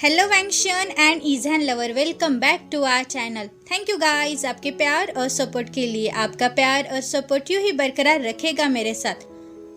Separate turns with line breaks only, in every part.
Hello वैंक्शन and ईजहान lover, welcome back to our channel. Thank you guys आपके प्यार और सपोर्ट के लिए। आपका प्यार और सपोर्ट यूं ही बरकरार रखेगा मेरे साथ।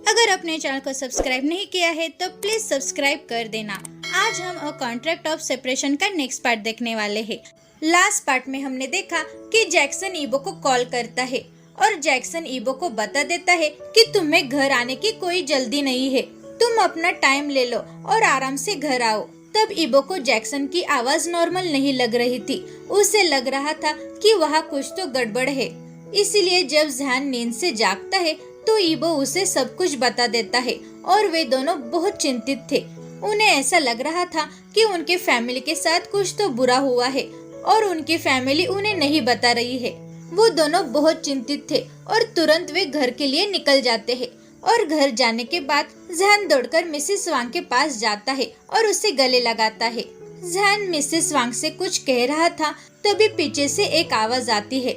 अगर अपने चैनल को सब्सक्राइब नहीं किया है तो प्लीज सब्सक्राइब कर देना। आज हम अ कॉन्ट्रैक्ट ऑफ सेपरेशन का नेक्स्ट पार्ट देखने वाले हैं। लास्ट पार्ट में हमने देखा कि जैक्सन ईबो को कॉल करता है और जैक्सन ईबो को बता देता है कि तुम्हें घर आने की कोई जल्दी नहीं है, तुम अपना टाइम ले लो और आराम से घर आओ। तब ईबो को जैक्सन की आवाज नॉर्मल नहीं लग रही थी। उसे लग रहा था कि वहाँ कुछ तो गड़बड़ है। इसीलिए जब जहान नींद से जागता है तो ईबो उसे सब कुछ बता देता है और वे दोनों बहुत चिंतित थे। उन्हें ऐसा लग रहा था कि उनके फैमिली के साथ कुछ तो बुरा हुआ है और उनकी फैमिली उन्हें नहीं बता रही है। वो दोनों बहुत चिंतित थे और तुरंत वे घर के लिए निकल जाते हैं। और घर जाने के बाद जहान दौड़कर मिसेस वांग के पास जाता है और उसे गले लगाता है। जहान मिसेस वांग से कुछ कह रहा था, तभी पीछे से एक आवाज आती है।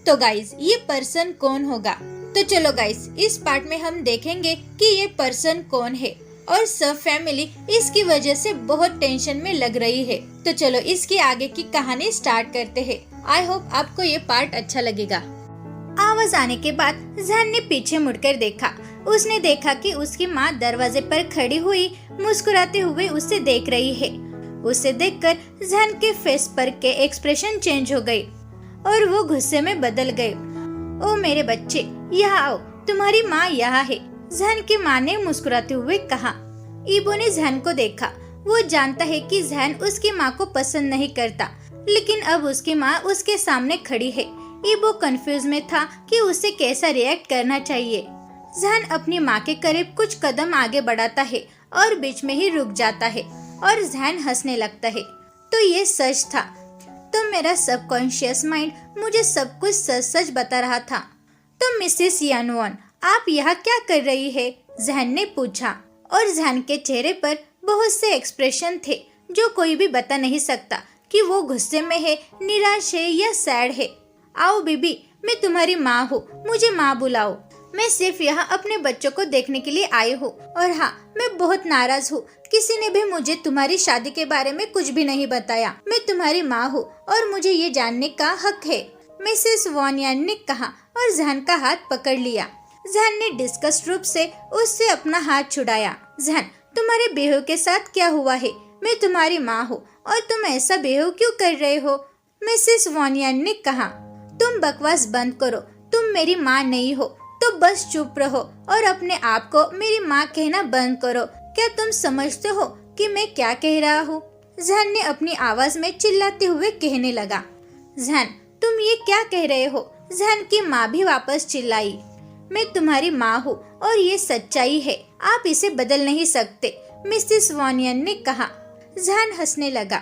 तो गाइस, ये पर्सन कौन होगा? तो चलो गाइस, इस पार्ट में हम देखेंगे कि ये पर्सन कौन है और सब फैमिली इसकी वजह से बहुत टेंशन में लग रही है। तो चलो इसकी आगे की कहानी स्टार्ट करते हैं। आई होप आपको ये पार्ट अच्छा लगेगा। आवाज आने के बाद जहान ने पीछे मुड़कर देखा। उसने देखा कि उसकी माँ दरवाजे पर खड़ी हुई मुस्कुराते हुए उसे देख रही है। उसे देखकर जहान के फेस पर के एक्सप्रेशन चेंज हो गए और वो गुस्से में बदल गए। ओ मेरे बच्चे, यहाँ आओ, तुम्हारी माँ यहाँ है, जहान की माँ ने मुस्कुराते हुए कहा। ईबो ने जहान को देखा। वो जानता है कि जहान उसकी माँ को पसंद नहीं करता, लेकिन अब उसकी माँ उसके सामने खड़ी है। ईबो कंफ्यूज में था कि उसे कैसा रिएक्ट करना चाहिए। जहान अपनी माँ के करीब कुछ कदम आगे बढ़ाता है और बीच में ही रुक जाता है और जहान हंसने लगता है। तो ये सच था। तो मेरा सबकॉन्शियस माइंड मुझे सब कुछ सच सच बता रहा था। तो मिसेस यानवन, आप यहाँ क्या कर रही है? जहान ने पूछा और जहान के चेहरे पर बहुत से एक्सप्रेशन थे जो कोई भी बता नहीं सकता कि वो गुस्से में है, निराश है या सैड है। आओ बीबी, मैं तुम्हारी माँ हूँ, मुझे माँ बुलाओ। मैं सिर्फ यहाँ अपने बच्चों को देखने के लिए आई हूँ। और हाँ, मैं बहुत नाराज हूँ। किसी ने भी मुझे तुम्हारी शादी के बारे में कुछ भी नहीं बताया। मैं तुम्हारी माँ हूँ और मुझे ये जानने का हक है, मिसेस वॉन यान ने कहा और जहान का हाथ पकड़ लिया। जहान ने डिस्कस्ड रूप से उससे अपना हाथ छुड़ाया। जहान, तुम्हारे बेहू के साथ क्या हुआ है? मैं तुम्हारी माँ हूँ और तुम ऐसा बेहू क्यों कर रहे हो? मिसेस वॉन यान ने कहा। तुम बकवास बंद करो, तुम मेरी माँ नहीं हो, तो बस चुप रहो और अपने आप को मेरी माँ कहना बंद करो। क्या तुम समझते हो कि मैं क्या कह रहा हूँ? जहान ने अपनी आवाज में चिल्लाते हुए कहने लगा। जहान, तुम ये क्या कह रहे हो? जहान की माँ भी वापस चिल्लाई। मैं तुम्हारी माँ हूँ और ये सच्चाई है, आप इसे बदल नहीं सकते, मिसेस वॉनियन ने कहा। जहान हंसने लगा।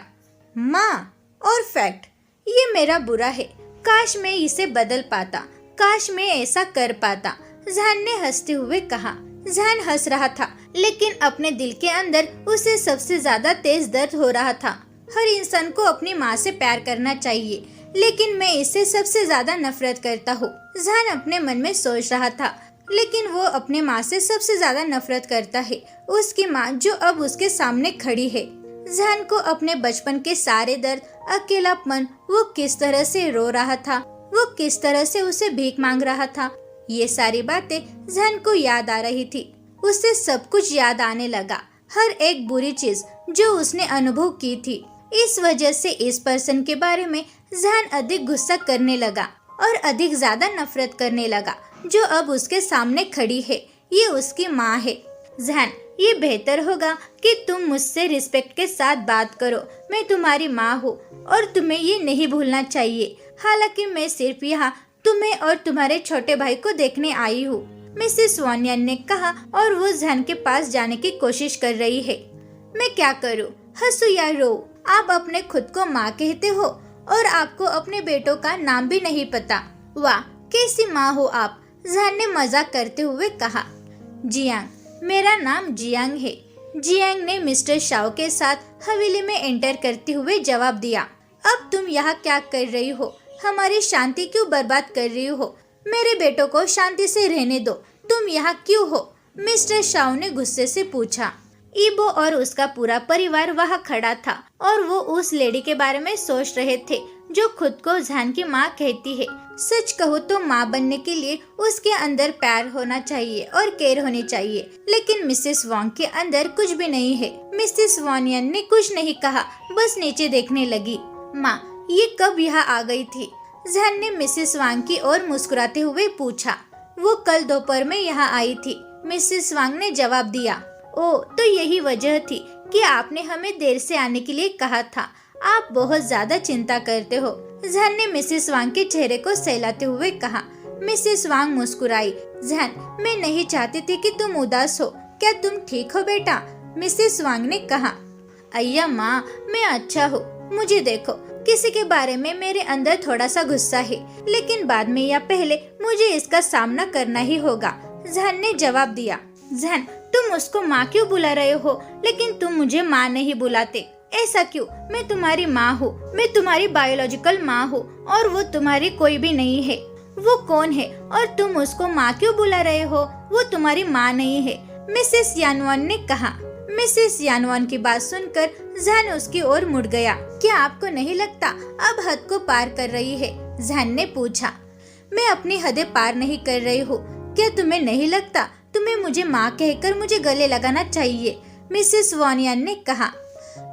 माँ और फैक्ट, ये मेरा बुरा है, काश मैं इसे बदल पाता, काश मैं ऐसा कर पाता, जहान ने हंसते हुए कहा। जहान हंस रहा था, लेकिन अपने दिल के अंदर उसे सबसे ज्यादा तेज दर्द हो रहा था। हर इंसान को अपनी माँ से प्यार करना चाहिए, लेकिन मैं इससे सबसे ज्यादा नफरत करता हूँ, जहान अपने मन में सोच रहा था। लेकिन वो अपने माँ से सबसे ज्यादा नफरत करता है, उसकी माँ जो अब उसके सामने खड़ी है। जहान को अपने बचपन के सारे दर्द, अकेलापन, वो किस तरह से रो रहा था, वो किस तरह से उसे भीख मांग रहा था, ये सारी बातें जहान को याद आ रही थी। उसे सब कुछ याद आने लगा, हर एक बुरी चीज जो उसने अनुभव की थी। इस वजह से इस पर्सन के बारे में जहान अधिक गुस्सा करने लगा और अधिक ज्यादा नफरत करने लगा, जो अब उसके सामने खड़ी है। ये उसकी माँ है। जहान, ये बेहतर होगा कि तुम मुझसे रिस्पेक्ट के साथ बात करो। मैं तुम्हारी माँ हूँ और तुम्हें ये नहीं भूलना चाहिए। हालांकि मैं सिर्फ यहाँ तुम्हें और तुम्हारे छोटे भाई को देखने आई हूँ, मिसेस वॉनियन ने कहा और वो जहान के पास जाने की कोशिश कर रही है। मैं क्या करूँ, हंसू या रो? आप अपने खुद को माँ कहते हो और आपको अपने बेटों का नाम भी नहीं पता। वाह, कैसी माँ हो आप? जहान ने मजाक करते हुए कहा। जियांग, मेरा नाम जियांग है, जियांग ने मिस्टर शाओ के साथ हवेली में एंटर करते हुए जवाब दिया। अब तुम यहाँ क्या कर रही हो? हमारी शांति क्यों बर्बाद कर रही हो? मेरे बेटों को शांति से रहने दो, तुम यहाँ क्यों हो? मिस्टर शाओ ने गुस्से से पूछा। ईबो और उसका पूरा परिवार वहाँ खड़ा था और वो उस लेडी के बारे में सोच रहे थे जो खुद को जैन की माँ कहती है। सच कहो तो माँ बनने के लिए उसके अंदर प्यार होना चाहिए और केयर होनी चाहिए, लेकिन मिसेस वांग के अंदर कुछ भी नहीं है। मिसेस वानियन ने कुछ नहीं कहा, बस नीचे देखने लगी। माँ, ये कब यहाँ आ गई थी? जैन ने मिसेस वांग की ओर मुस्कुराते हुए पूछा। वो कल दोपहर में यहाँ आई थी, मिसेस वांग ने जवाब दिया। ओ, तो यही वजह थी कि आपने हमें देर से आने के लिए कहा था। आप बहुत ज्यादा चिंता करते हो, जैन ने मिसेस वांग के चेहरे को सहलाते हुए कहा। मिसेस वांग मुस्कुराई। जैन, मैं नहीं चाहती थी कि तुम उदास हो। क्या तुम ठीक हो बेटा? मिसेस वांग ने कहा। अय्या माँ, मैं अच्छा हूँ। मुझे देखो, किसी के बारे में मेरे अंदर थोड़ा सा गुस्सा है, लेकिन बाद में या पहले मुझे इसका सामना करना ही होगा, जैन ने जवाब दिया। जैन, तुम उसको माँ क्यों बुला रहे हो, लेकिन तुम मुझे माँ नहीं बुलाते? ऐसा क्यों? मैं तुम्हारी माँ हूँ, मैं तुम्हारी बायोलॉजिकल माँ हूँ और वो तुम्हारी कोई भी नहीं है। वो कौन है और तुम उसको माँ क्यों बुला रहे हो? वो तुम्हारी माँ नहीं है, मिसेस यानवान ने कहा। मिसेस यानवान की बात सुनकर जैन उसकी ओर मुड़ गया। क्या आपको नहीं लगता अब हद को पार कर रही है? जैन ने पूछा। मैं अपनी हदें पार नहीं कर रही हूँ। क्या तुम्हें नहीं लगता तुम्हें मुझे माँ कहकर मुझे गले लगाना चाहिए? मिसेस वानियन ने कहा।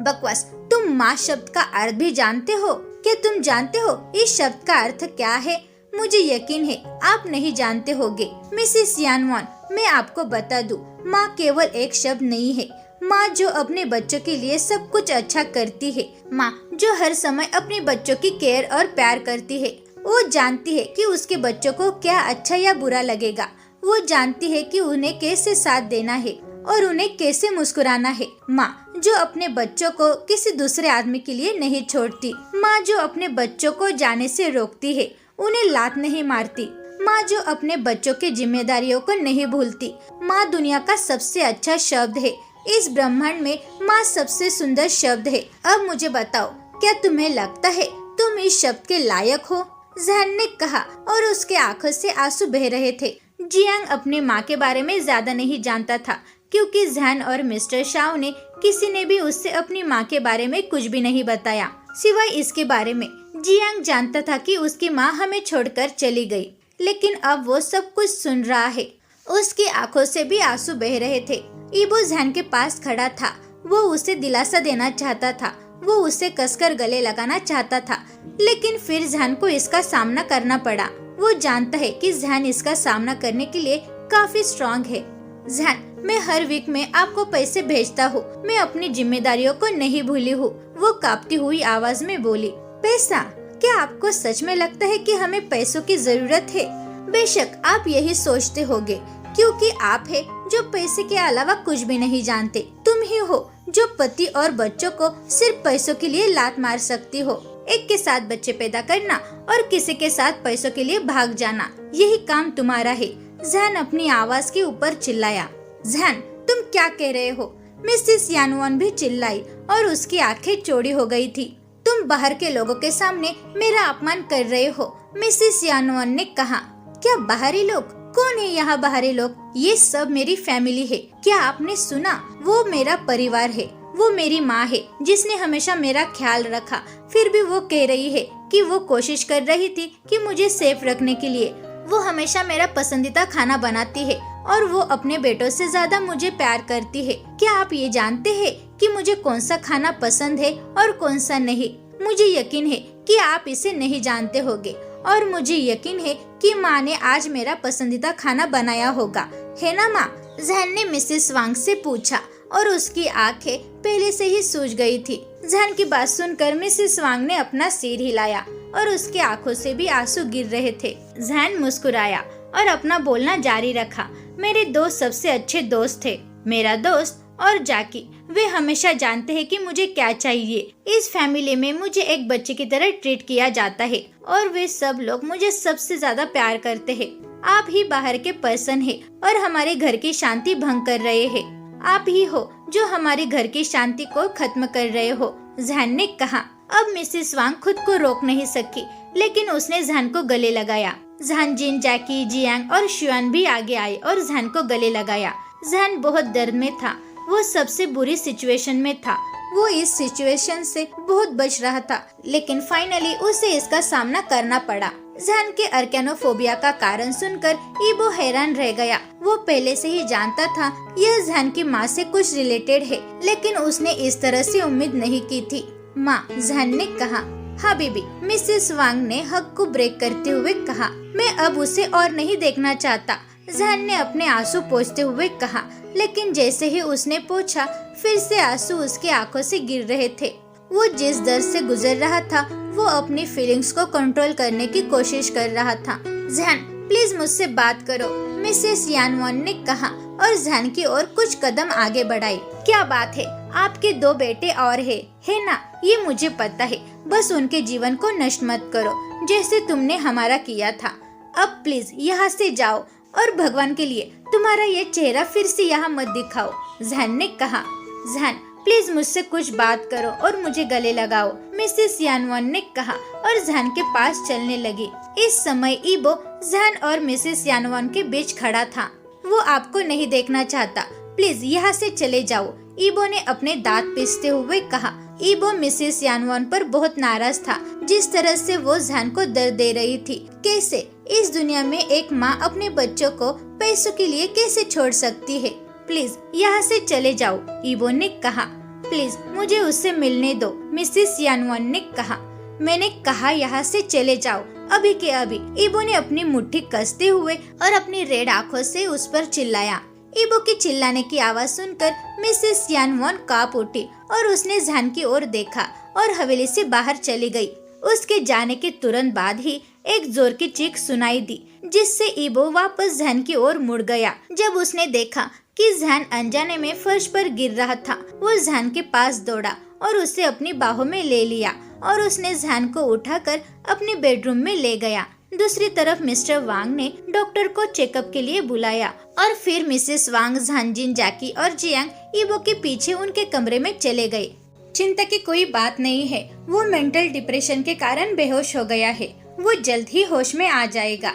बकवास, तुम माँ शब्द का अर्थ भी जानते हो? क्या तुम जानते हो इस शब्द का अर्थ क्या है? मुझे यकीन है आप नहीं जानते होगे। मिसेस यानवान, मैं आपको बता दूं, माँ केवल एक शब्द नहीं है। माँ जो अपने बच्चों के लिए सब कुछ अच्छा करती है, माँ जो हर समय अपने बच्चों की केयर और प्यार करती है। वो जानती है कि उसके बच्चों को क्या अच्छा या बुरा लगेगा। वो जानती है कि उन्हें कैसे साथ देना है और उन्हें कैसे मुस्कुराना है। माँ जो अपने बच्चों को किसी दूसरे आदमी के लिए नहीं छोड़ती। माँ जो अपने बच्चों को जाने से रोकती है, उन्हें लात नहीं मारती। माँ जो अपने बच्चों की जिम्मेदारियों को नहीं भूलती। माँ दुनिया का सबसे अच्छा शब्द है। इस ब्रह्मांड में माँ सबसे सुंदर शब्द है। अब मुझे बताओ, क्या तुम्हें लगता है तुम इस शब्द के लायक हो? जैन ने कहा और उसके आंखों से आंसू बह रहे थे। जियांग अपनी माँ के बारे में ज्यादा नहीं जानता था, क्योंकि जैन और मिस्टर शाओ ने किसी ने भी उससे अपनी माँ के बारे में कुछ भी नहीं बताया, सिवाय इसके बारे में। जियांग जानता था कि उसकी माँ हमें छोड़कर चली गई, लेकिन अब वो सब कुछ सुन रहा है। उसकी आंखों से भी आंसू बह रहे थे। ईबो जैन के पास खड़ा था। वो उसे दिलासा देना चाहता था, वो उसे कसकर गले लगाना चाहता था, लेकिन फिर जैन को इसका सामना करना पड़ा। वो जानता है कि जैन इसका सामना करने के लिए काफी स्ट्रांग है। जैन, मैं हर वीक में आपको पैसे भेजता हूँ। मैं अपनी जिम्मेदारियों को नहीं भूली हूँ, वो कांपती हुई आवाज में बोली। पैसा? क्या आपको सच में लगता है कि हमें पैसों की जरूरत है? बेशक आप यही सोचते होगे, क्योंकि आप है जो पैसे के अलावा कुछ भी नहीं जानते। तुम ही हो जो पति और बच्चों को सिर्फ पैसों के लिए लात मार सकती हो। एक के साथ बच्चे पैदा करना और किसी के साथ पैसों के लिए भाग जाना, यही काम तुम्हारा है। जैन अपनी आवाज के ऊपर चिल्लाया। जैन, तुम क्या कह रहे हो? मिसेस यानवान भी चिल्लाई और उसकी आंखें चौड़ी हो गई थी। तुम बाहर के लोगों के सामने मेरा अपमान कर रहे हो, मिसेस यानवान ने कहा। क्या बाहरी लोग? कौन है यहाँ बाहरी लोग? ये सब मेरी फैमिली है। क्या आपने सुना? वो मेरा परिवार है। वो मेरी माँ है जिसने हमेशा मेरा ख्याल रखा। फिर भी वो कह रही है कि वो कोशिश कर रही थी कि मुझे सेफ रखने के लिए। वो हमेशा मेरा पसंदीदा खाना बनाती है और वो अपने बेटों से ज्यादा मुझे प्यार करती है। क्या आप ये जानते हैं कि मुझे कौन सा खाना पसंद है और कौन सा नहीं? मुझे यकीन है कि आप इसे नहीं जानते होगे और मुझे यकीन है कि माँ ने आज मेरा पसंदीदा खाना बनाया होगा, है ना माँ? जैन ने मिसेस वांग से पूछा और उसकी आंखें पहले से ही सूज गई थी। जैन की बात सुनकर मिसेस वांग ने अपना सिर हिलाया और उसकी आंखों से भी आंसू गिर रहे थे। जैन मुस्कुराया और अपना बोलना जारी रखा। मेरे दो सबसे अच्छे दोस्त थे, मेरा दोस्त और जाकी। वे हमेशा जानते हैं कि मुझे क्या चाहिए। इस फैमिली में मुझे एक बच्चे की तरह ट्रीट किया जाता है और वे सब लोग मुझे सबसे ज्यादा प्यार करते हैं। आप ही बाहर के पर्सन हैं और हमारे घर की शांति भंग कर रहे हैं। आप ही हो जो हमारे घर की शांति को खत्म कर रहे हो, जैन ने कहा। अब मिसेस वांग खुद को रोक नहीं सकी, लेकिन उसने जैन को गले लगाया। जैन, जिन, जैकी, जियांग और शुआन भी आगे आए और जैन को गले लगाया। जैन बहुत दर्द में था। वो सबसे बुरी सिचुएशन में था। वो इस सिचुएशन से बहुत बच रहा था, लेकिन फाइनली उसे इसका सामना करना पड़ा। जैन के अर्कैनोफोबिया का कारण सुनकर ईबो हैरान रह गया। वो पहले से ही जानता था यह जैन की माँ से कुछ रिलेटेड है, लेकिन उसने इस तरह से उम्मीद नहीं की थी। माँ, जैन ने कहा। हाँ बेबी, मिसेस वांग ने हक को ब्रेक करते हुए कहा। मैं अब उसे और नहीं देखना चाहता, जैन ने अपने आंसू पोंछते हुए कहा। लेकिन जैसे ही उसने पूछा, फिर से आंसू उसकी आंखों से गिर रहे थे। वो जिस दर्द से गुजर रहा था, वो अपनी फीलिंग्स को कंट्रोल करने की कोशिश कर रहा था। जैन, प्लीज मुझसे बात करो, मिसेस यानवॉन ने कहा और जैन की ओर कुछ कदम आगे बढ़ाई। क्या बात है? आपके 2 बेटे और है ना? ये मुझे पता है, बस उनके जीवन को नष्ट मत करो जैसे तुमने हमारा किया था। अब प्लीज यहाँ से जाओ और भगवान के लिए तुम्हारा ये चेहरा फिर से यहाँ मत दिखाओ, जैन ने कहा। जैन, प्लीज मुझसे कुछ बात करो और मुझे गले लगाओ, मिसेस यानवॉन ने कहा और जैन के पास चलने लगी। इस समय ईबो जैन और मिसेस यानवॉन के बीच खड़ा था। वो आपको नहीं देखना चाहता, प्लीज यहाँ से चले जाओ, ईबो ने अपने दांत पीसते हुए कहा। ईबो मिसेस यानवॉन पर बहुत नाराज था, जिस तरह से वो जैन को दर्द दे रही थी। कैसे इस दुनिया में एक माँ अपने बच्चों को पैसों के लिए कैसे छोड़ सकती है? प्लीज यहाँ से चले जाओ, ईबो ने कहा। प्लीज मुझे उससे मिलने दो, मिसेस यानवॉन ने कहा। मैंने कहा यहाँ से चले जाओ, अभी के अभी, ईबो ने अपनी मुट्ठी कसते हुए और अपनी रेड आंखों से उस पर चिल्लाया। ईबो की चिल्लाने की आवाज सुनकर मिसेस यानवॉन कांप उठी और उसने जैन की ओर देखा और हवेली से बाहर चली गई। उसके जाने के तुरंत बाद ही एक जोर की चीख सुनाई दी, जिससे ईबो वापस जैन की ओर मुड़ गया। जब उसने देखा कि जैन अनजाने में फर्श पर गिर रहा था, वो जैन के पास दौड़ा और उसे अपनी बाहों में ले लिया और उसने जैन को उठाकर अपने बेडरूम में ले गया। दूसरी तरफ मिस्टर वांग ने डॉक्टर को चेकअप के लिए बुलाया और फिर मिसेस वांग, झांजिन, जैकी और जियांग ईबो के पीछे उनके कमरे में चले गए। चिंता की कोई बात नहीं है, वो मेंटल डिप्रेशन के कारण बेहोश हो गया है, वो जल्द ही होश में आ जाएगा,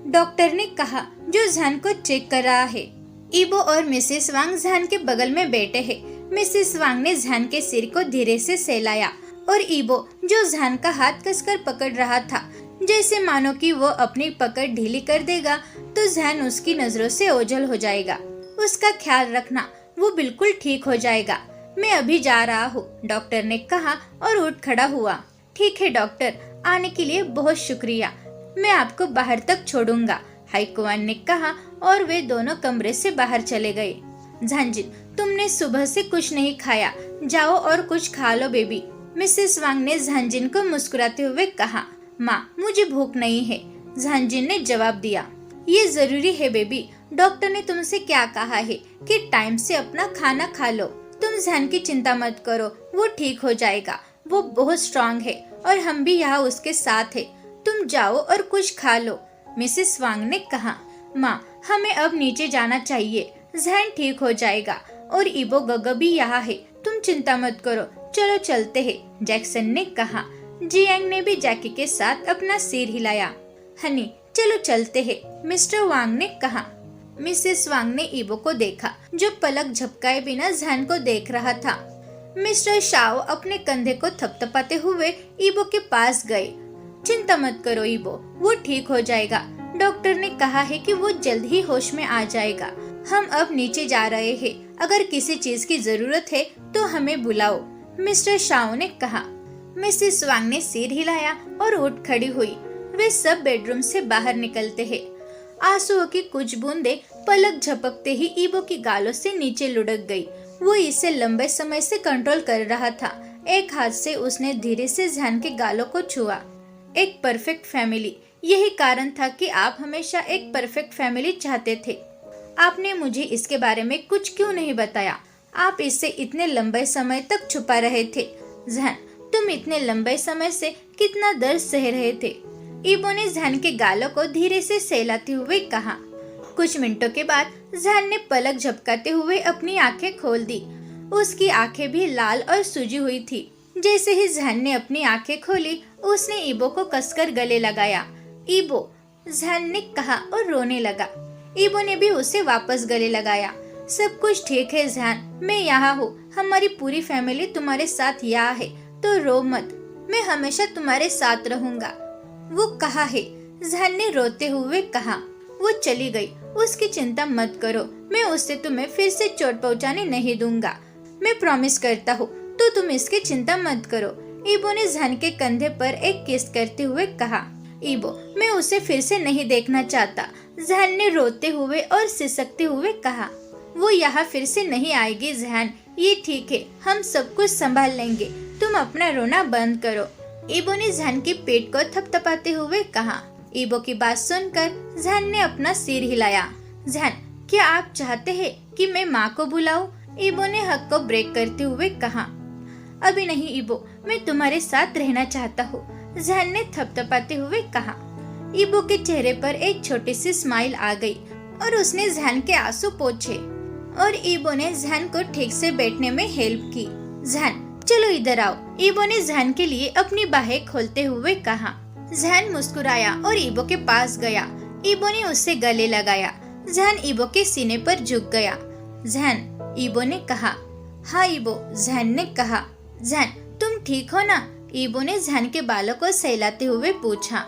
डॉक्टर ने कहा, जो जैन को चेक कर रहा है। ईबो और मिसेस वांग जैन के बगल में बैठे हैं। मिसेस वांग ने जैन के सिर को धीरे से सहलाया और ईबो, जो जैन का हाथ कसकर पकड़ रहा था, जैसे मानो कि वो अपनी पकड़ ढीली कर देगा तो जैन उसकी नजरों से ओझल हो जाएगा। उसका ख्याल रखना, वो बिल्कुल ठीक हो जाएगा। मैं अभी जा रहा हूँ, डॉक्टर ने कहा और उठ खड़ा हुआ। ठीक है डॉक्टर, आने के लिए बहुत शुक्रिया, मैं आपको बाहर तक छोड़ूंगा, हाईकुआन ने कहा और वे दोनों कमरे से बाहर चले गए। झांजिन, तुमने सुबह से कुछ नहीं खाया, जाओ और कुछ खा लो बेबी, मिसेस वांग ने झांजिन को मुस्कुराते हुए कहा। माँ, मुझे भूख नहीं है, झांजिन ने जवाब दिया। ये जरूरी है बेबी, डॉक्टर ने तुमसे क्या कहा है कि टाइम से अपना खाना खा लो। तुम जैन की चिंता मत करो, वो ठीक हो जाएगा, वो बहुत स्ट्रांग है और हम भी यहाँ उसके साथ है। तुम जाओ और कुछ खा लो, मिसेस वांग ने कहा। माँ, हमें अब नीचे जाना चाहिए, जैन ठीक हो जाएगा और ईबो गगा भी यहाँ है, तुम चिंता मत करो, चलो चलते हैं, जैक्सन ने कहा। जियांग ने भी जैकी के साथ अपना सिर हिलाया। हनी, चलो चलते हैं, मिस्टर वांग ने कहा। मिसेस वांग ने ईबो को देखा, जो पलक झपकाए बिना जैन को देख रहा था। मिस्टर शाओ अपने कंधे को थपथपाते हुए ईबो के पास गए। चिंता मत करो ईबो, वो ठीक हो जाएगा, डॉक्टर ने कहा है कि वो जल्द ही होश में आ जाएगा। हम अब नीचे जा रहे हैं, अगर किसी चीज की जरूरत है तो हमें बुलाओ, मिस्टर शाओ ने कहा। मिसेस वांग ने सिर हिलाया और उठ खड़ी हुई। वे सब बेडरूम से बाहर निकलते हैं। आंसुओं की कुछ बूंदें पलक झपकते ही ईबो की गालों से नीचे लुढ़क गई। वो इसे लंबे समय से कंट्रोल कर रहा था। एक हाथ से उसने धीरे से जैन के गालों को छुआ। एक परफेक्ट फैमिली, यही कारण था कि आप हमेशा एक परफेक्ट फैमिली चाहते थे। आपने मुझे इसके बारे में कुछ क्यों नहीं बताया? आप इससे इतने लंबे समय तक छुपा रहे थे। जैन, तुम इतने लंबे समय से कितना दर्द सह रहे थे? ईबो ने जैन के गालों को धीरे से सहलाते हुए कहा। कुछ मिनटों के बाद जैन ने पलक झपकाते हुए अपनी आंखें खोल दी। उसकी आंखें भी लाल और सूजी हुई थी। जैसे ही जैन ने अपनी आंखें खोली, उसने ईबो को कसकर गले लगाया। ईबो, जैन ने कहा और रोने लगा। ईबो ने भी उसे वापस गले लगाया। सब कुछ ठीक है जहान, मैं यहाँ हूँ, हमारी पूरी फैमिली तुम्हारे साथ यहाँ है, तो रो मत, मैं हमेशा तुम्हारे साथ रहूंगा। वो कहा है, जहान ने रोते हुए कहा। वो चली गई। उसकी चिंता मत करो, मैं उससे तुम्हें फिर से चोट पहुँचाने नहीं दूंगा, मैं प्रॉमिस करता हूँ, तो तुम इसकी चिंता मत करो। ईबो ने जहान के कंधे पर एक किस करते हुए कहा। ईबो, मैं उसे फिर से नहीं देखना चाहता, जहान ने रोते हुए और सिसकते हुए कहा। वो यहाँ फिर से नहीं आएगी जहान, ये ठीक है, हम सब कुछ संभाल लेंगे, तुम अपना रोना बंद करो। ईबो ने जहान की पेट को थपथपाते हुए कहा। ईबो की बात सुनकर जहान ने अपना सिर हिलाया। जहान, क्या आप चाहते हैं कि मैं माँ को बुलाऊं? ईबो ने हक को ब्रेक करते हुए कहा। अभी नहीं ईबो, मैं तुम्हारे साथ रहना चाहता हूँ, जहान ने थपथपाते हुए कहा। ईबो के चेहरे पर एक छोटी सी स्माइल आ गई और उसने जहान के आंसू पोंछे और ईबो ने जहान को ठीक से बैठने में हेल्प की। जहान, चलो इधर आओ, ईबो ने जहान के लिए अपनी बाहें खोलते हुए कहा। जहान मुस्कुराया और ईबो के पास गया। ईबो ने उससे गले लगाया। जहान ईबो के सीने पर झुक गया। जहान, ईबो ने कहा। हाँ ईबो, जहान ने कहा। जहान, तुम ठीक हो ना? ईबो ने जहान के बालों को सहलाते हुए पूछा।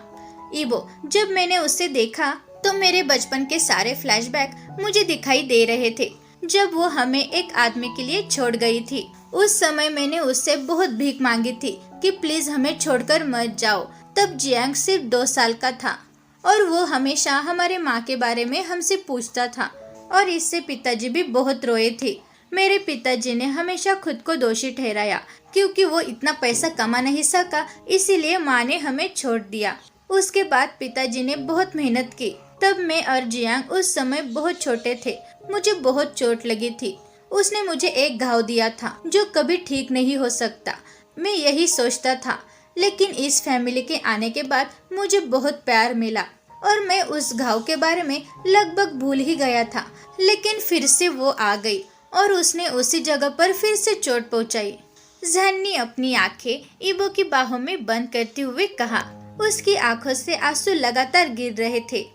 ईबो, जब मैंने उसे देखा तो मेरे बचपन के सारे फ्लैशबैक मुझे दिखाई दे रहे थे, जब वो हमें एक आदमी के लिए छोड़ गई थी। उस समय मैंने उससे बहुत भीख मांगी थी कि प्लीज हमें छोड़कर मत जाओ। तब जियांग सिर्फ 2 साल का था और वो हमेशा हमारे माँ के बारे में हमसे पूछता था और इससे पिताजी भी बहुत रोए थे। मेरे पिताजी ने हमेशा खुद को दोषी ठहराया क्योंकि वो इतना पैसा कमा नहीं सका, इसीलिए माँ ने हमें छोड़ दिया। उसके बाद पिताजी ने बहुत मेहनत की। तब मैं और जियांग उस समय बहुत छोटे थे। मुझे बहुत चोट लगी थी। उसने मुझे एक घाव दिया था जो कभी ठीक नहीं हो सकता। मैं यही सोचता था, लेकिन इस फैमिली के आने के बाद मुझे बहुत प्यार मिला और मैं उस घाव के बारे में लगभग भूल ही गया था। लेकिन फिर से वो आ गई और उसने उसी जगह पर फिर से चोट पहुंचाई। जहान ने अपनी आंखें ईबो की बाहों में बंद करते हुए कहा। उसकी आंखों से आंसू लगातार गिर रहे थे।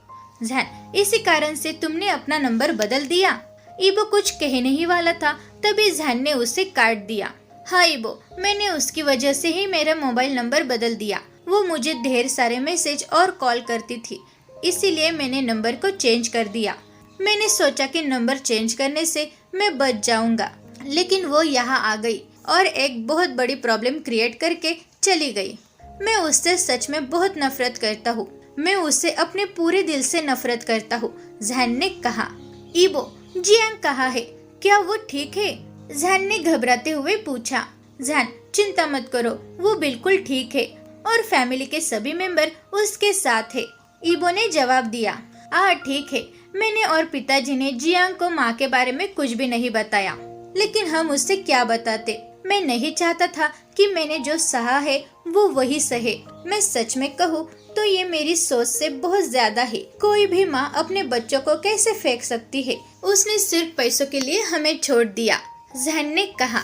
जहान, इसी कारण से तुमने अपना नंबर बदल दिया? ईबो कुछ कहने ही वाला था, तभी जहान ने उसे काट दिया। हाँ ईबो, मैंने उसकी वजह से ही मेरा मोबाइल नंबर बदल दिया। वो मुझे ढेर सारे मैसेज और कॉल करती थी, इसीलिए मैंने नंबर को चेंज कर दिया। मैंने सोचा कि नंबर चेंज करने से मैं बच जाऊंगा, लेकिन वो यहाँ आ गई और एक बहुत बड़ी प्रॉब्लम क्रिएट करके चली गई। मैं उससे सच में बहुत नफरत करता हूँ। मैं उससे अपने पूरे दिल से नफरत करता हूँ, जहान ने कहा। ईबो, जियांग कहाँ है? क्या वो ठीक है? जहान ने घबराते हुए पूछा। जहान, चिंता मत करो, वो बिल्कुल ठीक है और फैमिली के सभी मेंबर उसके साथ है। ईबो ने जवाब दिया। ठीक है, मैंने और पिताजी ने जियांग को माँ के बारे में कुछ भी नहीं बताया, लेकिन हम उससे क्या बताते। मैं नहीं चाहता था कि मैंने जो सहा है वो वही सहे। मैं सच में कहूँ तो ये मेरी सोच से बहुत ज्यादा है। कोई भी माँ अपने बच्चों को कैसे फेंक सकती है? उसने सिर्फ पैसों के लिए हमें छोड़ दिया, जहान ने कहा।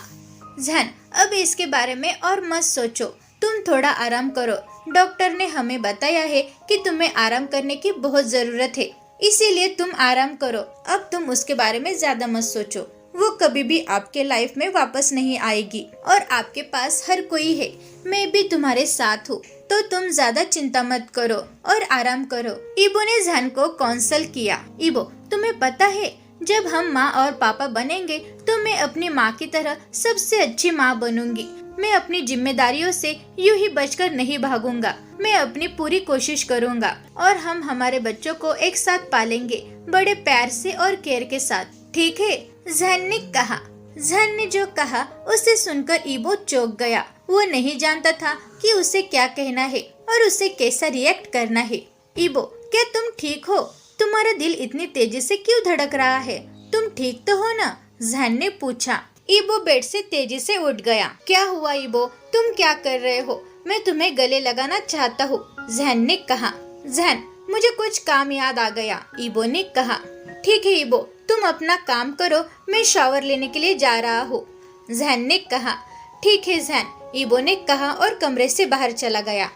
जहान, अब इसके बारे में और मत सोचो, तुम थोड़ा आराम करो। डॉक्टर ने हमें बताया है कि तुम्हें आराम करने की बहुत जरूरत है, इसीलिए तुम आराम करो। अब तुम उसके बारे में ज्यादा मत सोचो। वो कभी भी आपके लाइफ में वापस नहीं आएगी और आपके पास हर कोई है। मैं भी तुम्हारे साथ हूँ, तो तुम ज्यादा चिंता मत करो और आराम करो। ईबो ने जहान को काउंसल किया। ईबो, तुम्हें पता है, जब हम माँ और पापा बनेंगे तो मैं अपनी माँ की तरह सबसे अच्छी माँ बनूंगी। मैं अपनी जिम्मेदारियों से यूं ही बचकर नहीं भागूंगा। मैं अपनी पूरी कोशिश करूंगा और हम हमारे बच्चों को एक साथ पालेंगे, बड़े प्यार से और केयर के साथ। ठीक है? जहान ने कहा। जहान ने जो कहा उसे सुनकर ईबो चौंक गया। वो नहीं जानता था कि उसे क्या कहना है और उसे कैसा रिएक्ट करना है। ईबो, क्या तुम ठीक हो? तुम्हारा दिल इतनी तेजी से क्यों धड़क रहा है? तुम ठीक तो हो ना? जहान ने पूछा। ईबो बेड से तेजी से उठ गया। क्या हुआ ईबो, तुम क्या कर रहे हो? मैं तुम्हें गले लगाना चाहता हूँ, जहान ने कहा। जहान, मुझे कुछ काम याद आ गया, ईबो ने कहा। ठीक है ईबो, तुम अपना काम करो, मैं शावर लेने के लिए जा रहा हूँ, जहान ने कहा। ठीक है जहान, ईबो ने कहा और कमरे से बाहर चला गया।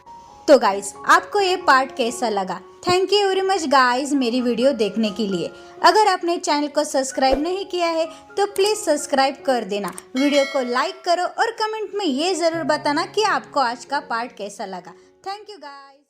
तो गाइस आपको ये पार्ट कैसा लगा? Thank you very much guys मेरी वीडियो देखने के लिए। अगर आपने चैनल को सब्सक्राइब नहीं किया है तो प्लीज़ सब्सक्राइब कर देना, वीडियो को लाइक करो और कमेंट में ये ज़रूर बताना कि आपको आज का पार्ट कैसा लगा। Thank you guys.